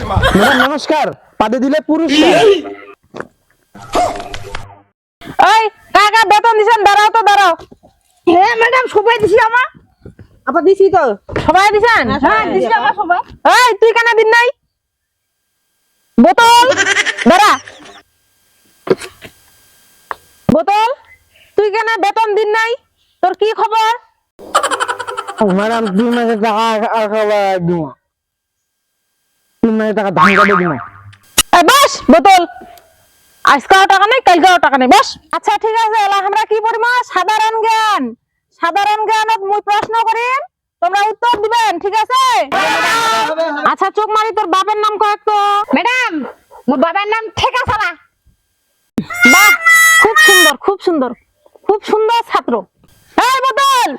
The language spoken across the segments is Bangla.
ম্যাডাম নমস্কার, পাদে দিলে পুরস্কার। এই কাকা বেতন দিছেন, দাঁড়াও তো দাঁড়াও। হ্যাঁ ম্যাডাম সবাই দিছি আমার আপা দিছি তো সবাই দিছেন? হ্যাঁ দিছি আমার সবাই এই তুই কেন দিন নাই? বোতল দাঁড়া, বোতল তুই কেন বেতন দিন নাই? তোর কি খবর? ম্যাডাম 2 মাসের টাকা আর খাবার দিব, 2 মাসের টাকা ধান কাটে দিব। এই বস বোতল, আজকাও টাকা নেই কালকাও টাকা নেই, বস। আচ্ছা ঠিক আছে, এলা আমরা কি পড়িমা? সাধারণ জ্ঞান। সাধারণ জ্ঞানত মুই প্রশ্ন করিম, তোমরা উত্তর দিবেন, ঠিক আছে? আচ্ছা চোখ মারি, তোর বাপের নাম কয় তো? ম্যাডাম মোর বাবার নাম ঠেকা সালা বাহ, খুব সুন্দর খুব সুন্দর খুব সুন্দর ছাত্র। এই বোতল,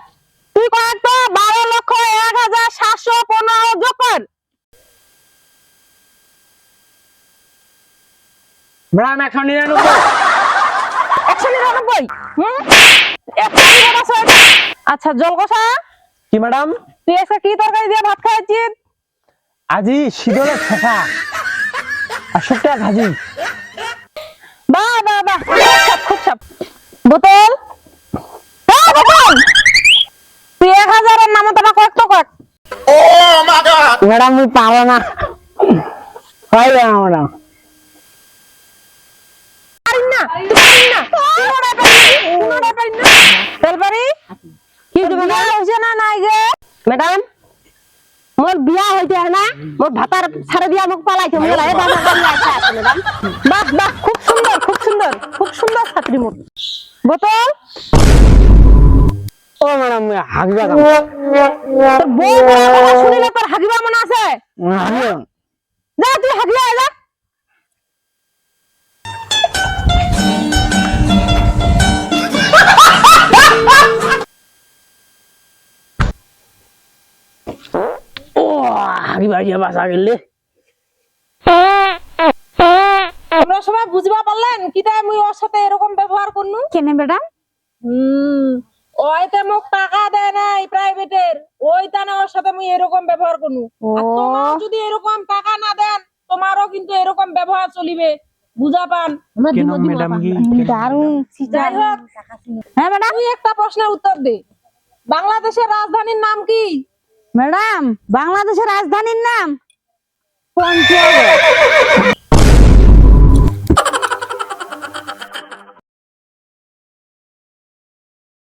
তুই কয় তো 12,01,715 যোগ কর। ম্যাডাম 199। 199? 199। আচ্ছা জলকষা, কি ম্যাডাম? তুই আজকে কি তরকারি দিয়ে ভাত খাইছিস? আজি শীতলের ঠেকা আর শুকটা ভাজি। বাহ বাহ বাহ, খুব সাপ। বোতল, এই বোতল, তুই 1000 এর নাম তোমার কয়েক তো কয়েক। ম্যাডাম আমি পাবো না, হয় না ম্যাডাম। পারিন না, তুই পারিন না, কোনোটাই পারিন না। তেলবাড়ি কি বিয়া হইছে না নাই গে? ম্যাডাম মোর বিয়া হইতে না, মোর ভাতার ছাড়ে দিয়া মোক পালাইছে মোলা। এ বাবা বাড়ি আছে ম্যাডাম। বাহ বাহ, খুব সুন্দর খুব সুন্দর খুব সুন্দর ছাত্রী মোর। বোতল, ও ম্যাডাম হাগিবা তোর বউ বলার কথা শুনিলে তোর হাগিবা মনে আছে? যা তুই হাগিয়া আয়, যা। ও হাগিবা গিয়া বাসা গেলে। তোমরা সবাই বুঝবা পারলেন কিটা মুই ওর সাথে এরকম ব্যবহার করনু? কেন ম্যাডাম ওইতে মোক টাকা দেয় নাই প্রাইভেটের, ওইখানে ওর সাথে মুই এরকম ব্যবহার করনু। আর তোমার যদি এরকম টাকা না দেন, তোমারও কিন্তু এরকম ব্যবহার চলিবে, বুঝা পান? কেন ম্যাডাম কি? দারুণ যাই হোক, হ্যাঁ ম্যাডাম তুই একটা প্রশ্নের উত্তর দে। বাংলাদেশের রাজধানীর নাম কি? ম্যাডাম বাংলাদেশের রাজধানীর নাম পঞ্চগড়।